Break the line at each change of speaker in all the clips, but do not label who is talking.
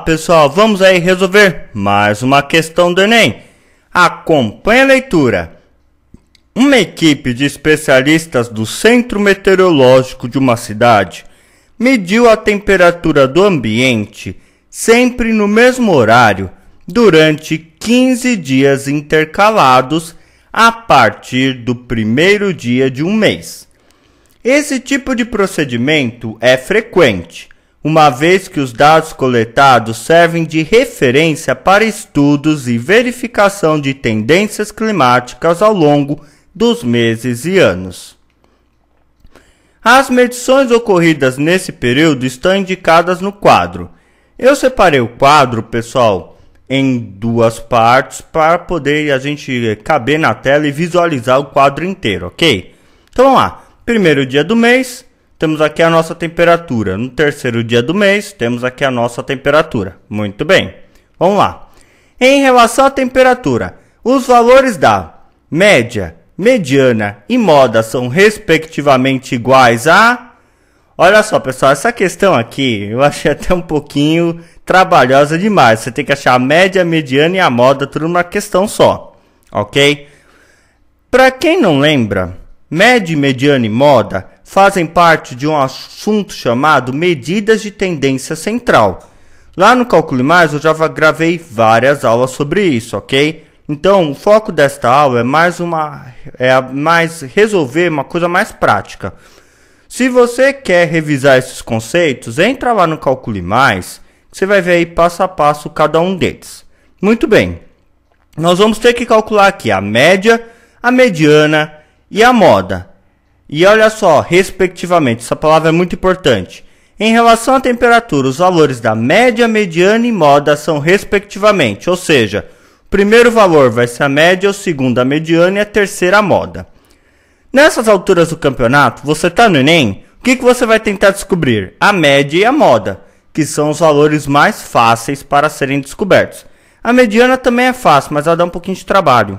Olá pessoal, vamos aí resolver mais uma questão do Enem. Acompanhe a leitura. Uma equipe de especialistas do Centro Meteorológico de uma cidade mediu a temperatura do ambiente sempre no mesmo horário durante 15 dias intercalados a partir do primeiro dia de um mês. Esse tipo de procedimento é frequente, uma vez que os dados coletados servem de referência para estudos e verificação de tendências climáticas ao longo dos meses e anos. As medições ocorridas nesse período estão indicadas no quadro. Eu separei o quadro, pessoal, em duas partes para poder a gente caber na tela e visualizar o quadro inteiro, ok? Então vamos lá. Primeiro dia do mês, temos aqui a nossa temperatura. No terceiro dia do mês, temos aqui a nossa temperatura. Muito bem. Vamos lá. Em relação à temperatura, os valores da média, mediana e moda são respectivamente iguais a... Olha só, pessoal, essa questão aqui eu achei até um pouquinho trabalhosa demais. Você tem que achar a média, a mediana e a moda tudo numa questão só, ok? Para quem não lembra, média, mediana e moda fazem parte de um assunto chamado medidas de tendência central. Lá no Calcule Mais eu já gravei várias aulas sobre isso, ok? Então o foco desta aula é mais resolver uma coisa mais prática. Se você quer revisar esses conceitos, entra lá no Calcule Mais, que você vai ver aí passo a passo cada um deles. Muito bem, nós vamos ter que calcular aqui a média, a mediana e a moda. E olha só, respectivamente, essa palavra é muito importante. Em relação à temperatura, os valores da média, mediana e moda são respectivamente, ou seja, o primeiro valor vai ser a média, o segundo a mediana e a terceira a moda. Nessas alturas do campeonato, você está no Enem, o que você vai tentar descobrir? A média e a moda, que são os valores mais fáceis para serem descobertos. A mediana também é fácil, mas ela dá um pouquinho de trabalho.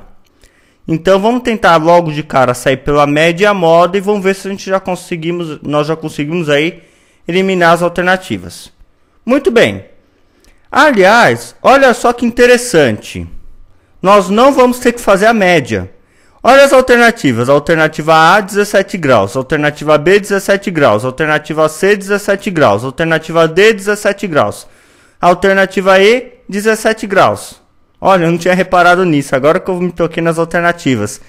Então vamos tentar logo de cara sair pela média e a moda e vamos ver se nós já conseguimos aí eliminar as alternativas. Muito bem. Aliás, olha só que interessante. Nós não vamos ter que fazer a média. Olha as alternativas. Alternativa A, 17 graus. Alternativa B, 17 graus. Alternativa C, 17 graus. Alternativa D, 17 graus. Alternativa E, 17 graus. Olha, eu não tinha reparado nisso, agora que eu me toquei nas alternativas.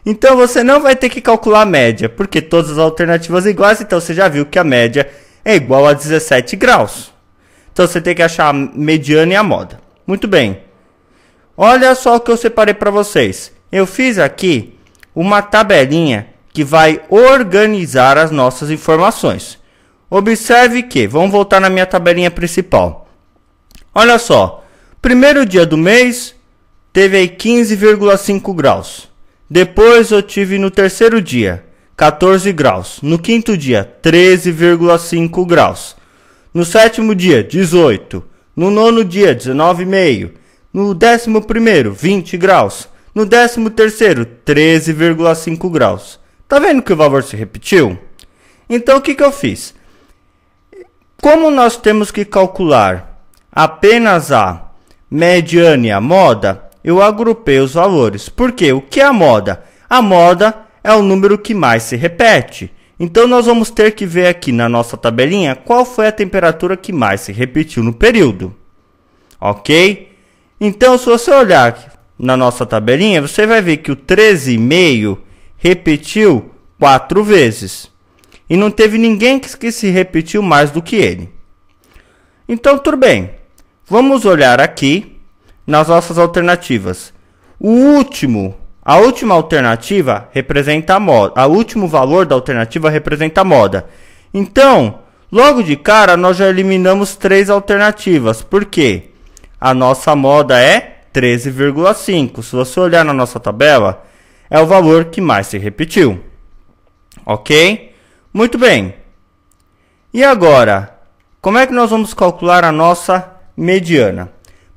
Então você não vai ter que calcular a média, porque todas as alternativas são iguais, então você já viu que a média é igual a 17 graus. Então você tem que achar a mediana e a moda. Muito bem. Olha só o que eu separei para vocês. Eu fiz aqui uma tabelinha que vai organizar as nossas informações. Observe que, vamos voltar na minha tabelinha principal. Olha só. Primeiro dia do mês, teve aí 15,5 graus. Depois eu tive no terceiro dia, 14 graus. No quinto dia, 13,5 graus. No sétimo dia, 18. No nono dia, 19,5. No 11º, 20 graus. No 13º, 13,5 graus. Tá vendo que o valor se repetiu? Então o que eu fiz? Como nós temos que calcular apenas a mediana e a moda, eu agrupei os valores. Por quê? O que é a moda? A moda é o número que mais se repete. Então nós vamos ter que ver aqui na nossa tabelinha qual foi a temperatura que mais se repetiu no período. Ok? Então se você olhar na nossa tabelinha, você vai ver que o 13,5 repetiu 4 vezes. E não teve ninguém que se repetiu mais do que ele. Então tudo bem. Vamos olhar aqui nas nossas alternativas. A última alternativa representa a moda. O último valor da alternativa representa a moda. Então, logo de cara, nós já eliminamos 3 alternativas. Por quê? A nossa moda é 13,5. Se você olhar na nossa tabela, é o valor que mais se repetiu. Ok? Muito bem. E agora, como é que nós vamos calcular a nossa mediana?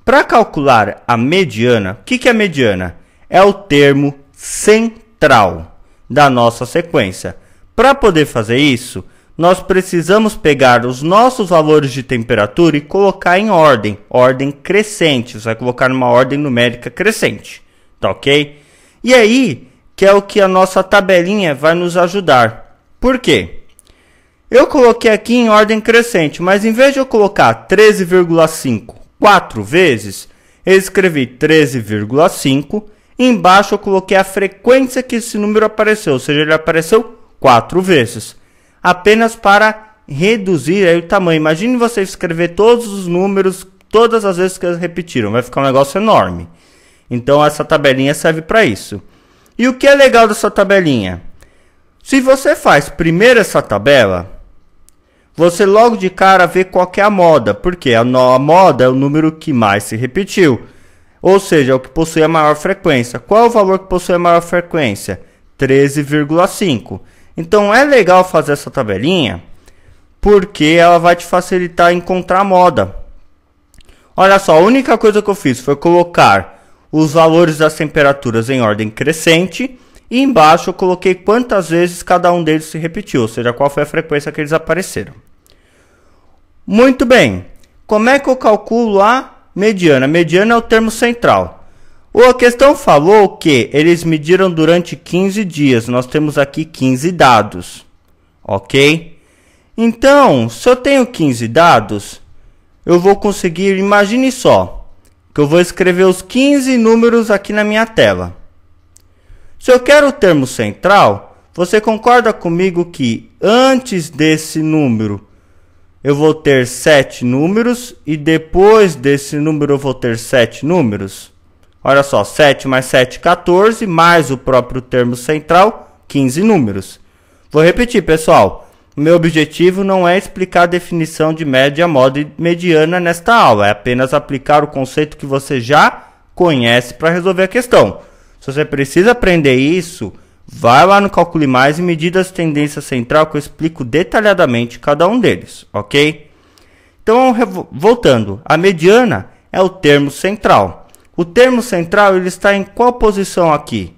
Para calcular a mediana, o que é a mediana? É o termo central da nossa sequência. Para poder fazer isso, nós precisamos pegar os nossos valores de temperatura e colocar em ordem crescente. Você vai colocar numa ordem numérica crescente, tá ok? E aí, que é o que a nossa tabelinha vai nos ajudar. Por quê? Eu coloquei aqui em ordem crescente, mas em vez de eu colocar 13,5 4 vezes, eu escrevi 13,5. Embaixo eu coloquei a frequência que esse número apareceu, ou seja, ele apareceu 4 vezes. Apenas para reduzir aí o tamanho. Imagine você escrever todos os números, todas as vezes que eles repetiram. Vai ficar um negócio enorme. Então essa tabelinha serve para isso. E o que é legal dessa tabelinha? Se você faz primeiro essa tabela, você logo de cara vê qual que é a moda. Porque a moda é o número que mais se repetiu. Ou seja, é o que possui a maior frequência. Qual é o valor que possui a maior frequência? 13,5. Então é legal fazer essa tabelinha, porque ela vai te facilitar encontrar a moda. Olha só, a única coisa que eu fiz foi colocar os valores das temperaturas em ordem crescente. E embaixo eu coloquei quantas vezes cada um deles se repetiu, ou seja, qual foi a frequência que eles apareceram. Muito bem, como é que eu calculo a mediana? A mediana é o termo central. A questão falou que eles mediram durante 15 dias. Nós temos aqui 15 dados, ok? Então, se eu tenho 15 dados, eu vou conseguir, imagine só, que eu vou escrever os 15 números aqui na minha tela. Se eu quero o termo central, você concorda comigo que antes desse número eu vou ter 7 números e depois desse número eu vou ter 7 números? Olha só, 7 mais 7, 14, mais o próprio termo central, 15 números. Vou repetir, pessoal. O meu objetivo não é explicar a definição de média, moda e mediana nesta aula. É apenas aplicar o conceito que você já conhece para resolver a questão. Se você precisa aprender isso, vai lá no Calcule Mais e medidas de tendência central que eu explico detalhadamente cada um deles, ok? Então, voltando, a mediana é o termo central. O termo central ele está em qual posição aqui?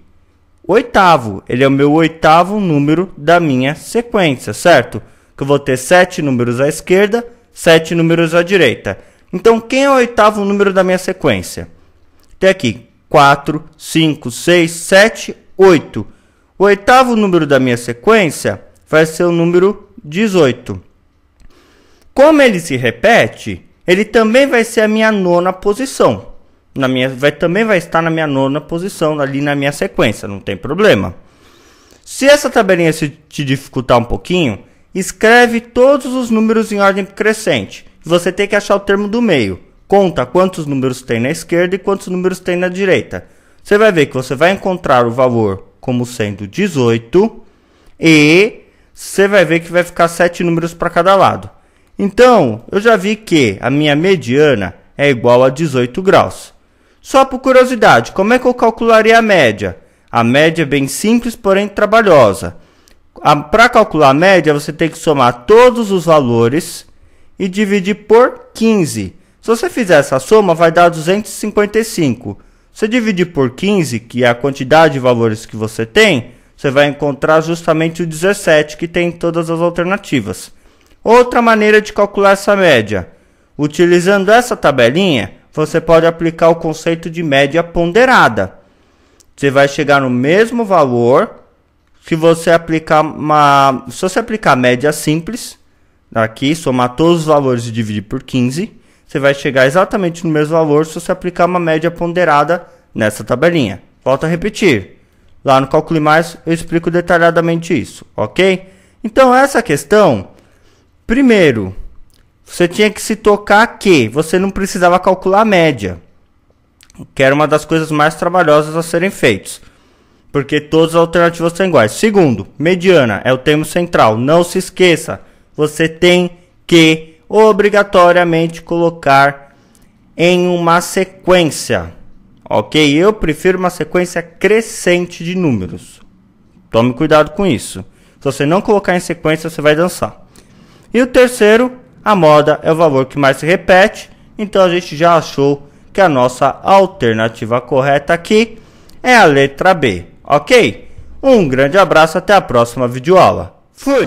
Oitavo. Ele é o meu oitavo número da minha sequência, certo? Que eu vou ter 7 números à esquerda, 7 números à direita. Então, quem é o oitavo número da minha sequência? Tem aqui 4, 5, 6, 7, 8. O oitavo número da minha sequência vai ser o número 18. Como ele se repete, ele também vai ser a minha nona posição. Também vai estar na minha nona posição, ali na minha sequência, não tem problema. Se essa tabelinha te dificultar um pouquinho, escreve todos os números em ordem crescente. Você tem que achar o termo do meio. Conta quantos números tem na esquerda e quantos números tem na direita. Você vai ver que você vai encontrar o valor como sendo 18 e você vai ver que vai ficar 7 números para cada lado. Então, eu já vi que a minha mediana é igual a 18 graus. Só por curiosidade, como é que eu calcularia a média? A média é bem simples, porém trabalhosa. Para calcular a média, você tem que somar todos os valores e dividir por 15. Se você fizer essa soma, vai dar 255. Se dividir por 15, que é a quantidade de valores que você tem, você vai encontrar justamente o 17, que tem todas as alternativas. Outra maneira de calcular essa média. Utilizando essa tabelinha, você pode aplicar o conceito de média ponderada. Você vai chegar no mesmo valor se você aplicar a média simples, aqui, somar todos os valores e dividir por 15, você vai chegar exatamente no mesmo valor se você aplicar uma média ponderada nessa tabelinha. Volto a repetir. Lá no Calcule Mais eu explico detalhadamente isso, ok? Então essa questão, primeiro, você tinha que se tocar que você não precisava calcular a média, que era uma das coisas mais trabalhosas a serem feitas, porque todas as alternativas são iguais. Segundo, mediana é o termo central. Não se esqueça, você tem que obrigatoriamente colocar em uma sequência, ok? Eu prefiro uma sequência crescente de números. Tome cuidado com isso. Se você não colocar em sequência, você vai dançar. E o terceiro, a moda é o valor que mais se repete. Então a gente já achou que a nossa alternativa correta aqui é a letra B, ok? Um grande abraço, até a próxima videoaula. Fui!